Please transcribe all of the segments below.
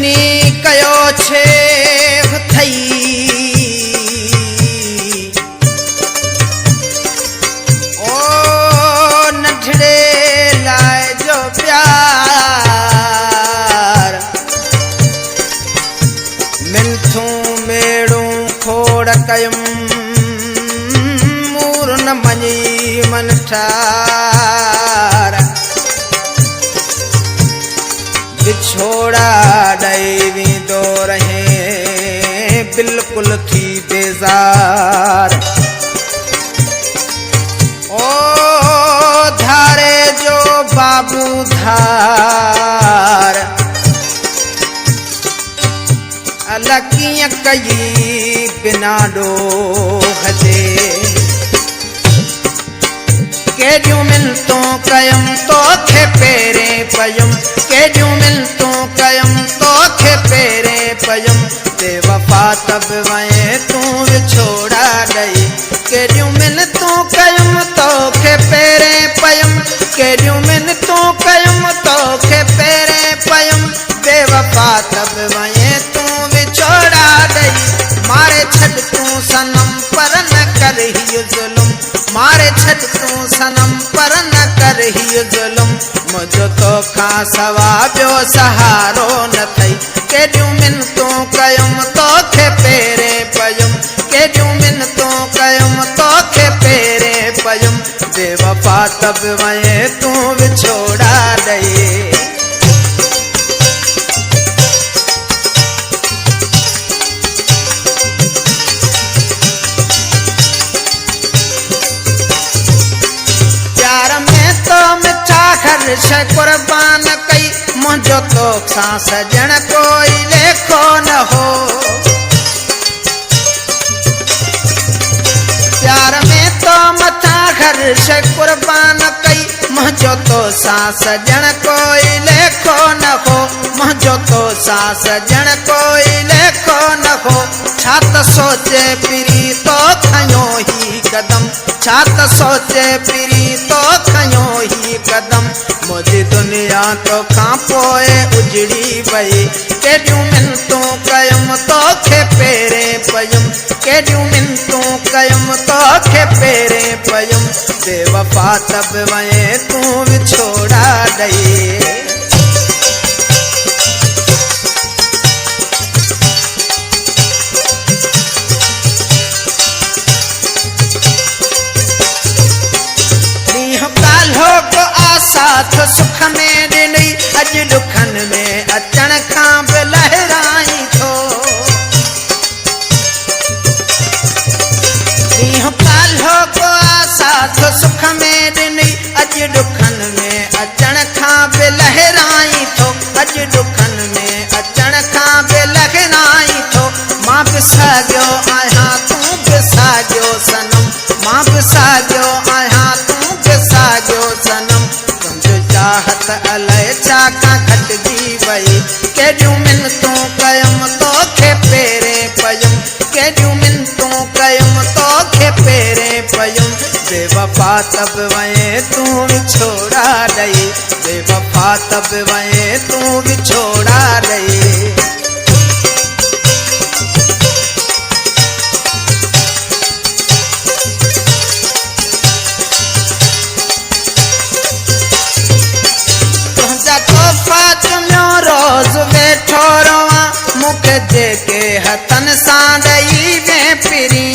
नी कयो छे थई ओ नठड़े लाए जो प्यार मिनथू मेड़ू खोड़ कयम मूर न मनी मन ठार बिछोड़ा ॾई वेंदो रहे बिल्कुल थी बेज़ार ओ धारे जो बाबू धार अलकीअ कई बिना ॾोह जे केॾियूं मिनतूं कयम तोखे पेरे पयम केॾियूं मिनतूं कयम तोखे पेरे पयम बेवफा तब वए तूं विछोड़ा ॾई केॾियूं मिनतूं कयम तोखे पेरे पयम केॾियूं मिनतूं कयम तोखे पेरे पयम बेवफा तब वए तूं विछोड़ा ॾई मारे छॾ तूं सनम पर न कर हीअ ज़ुल्म मारे छॾ तूं सनम पर न कर हीअ ज़ुल्म मुंहिंजो तोखां सवा ॿियो सहारो न थई केॾियूं मिनतूं कयम तोखे पेरे पयम केॾियूं मिनतूं कयम तोखे पेरे पयम बेवफा तब वए तूं विछोड़ा ॾई हर शइ कुर्बान कई मुंहिंजो तोखां सजण कोई लेखो न हो प्यार में तो मथां हर शइ कुर्बान कई मुंहिंजो तोसां सजण कोई लेखो न हो मुंहिंजो तोसां सजण कोई लेखो न हो छा त सोचे पिरी तो खयो ही कदम छा त सोचे पिरी तो खयो ही कदम मुझी दुनिया तो खां पोए उजड़ी वई केॾियूं मिनतूं कयम तोखे पेरे पयम केॾियूं मिनतूं कयम तोखे पेरे पयम बेवफा तब वए तूं विछोड़ा ॾई साथ सुख में ॾिनई अॼु दुखन में अचण खां बि लहराई थो ॾींहुं काल्हो को साथ सुख में ॾिनई अॼु दुखन में अचण खां बि लहराई थो अॼु दुखन में अचण खां बि लहराई थो मां बि साॻियो आहियां तूं बि साॻियो सनम मां बि साॻियो आहियां तूं बि साॻियो सनम चाहत अलाए छा खां घटिजी वई केॾियूं मिनतूं कयम तोखे पेरे पयम केॾियूं मिनतूं कयम तोखे पेरे पयम बेवफा तब वए तूं विछोड़ा ॾई बेवफा तब वए तूं विछोड़ा ॾई रोज़ वेठो रवां मूंखे जेके हथन सां ॾई वे पिरी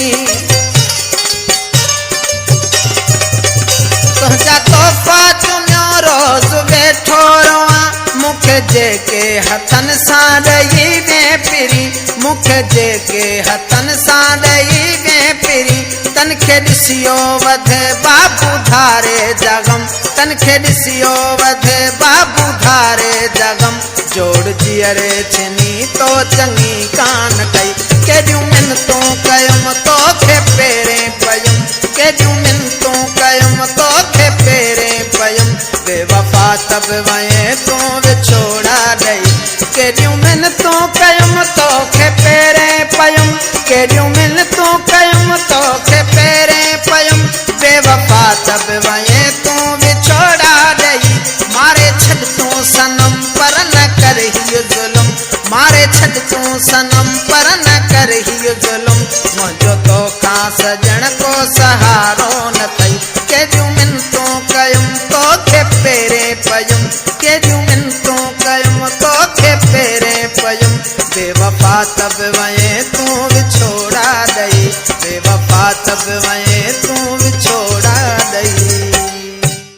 तुंहिंजा तोहफ़ा चुनियो रोज़ वेठो रवां मूंखे जेके हथन सां ॾई वे पिरी मूंखे जेके हथन सां ॾई वे पिरी तन खे ॾिसियो वधे बाबू धारे जगम तन खे ॾिसियो वधे बाबू धारे जगम जोड़ जीअरे छिनी तो चङी कान कई केॾियूं मिनतूं कयम तोखे पेरे पयम केॾियूं मिनतूं कयम तोखे पेरे पयम बेवफा तब वए तूं विछोड़ा ॾई केॾियूं मिनतूं कयम तोखे पेरे पयम केॾियूं मिनतूं कयम तोखे पेरे पयम बेवफा तब वए तूं विछोड़ा ॾई मारे छॾ तूं सनम पर न कर हीअ ज़ुल्म मारे छद तू सनम पर न कर ही जुल्म मुझो तो खा सजा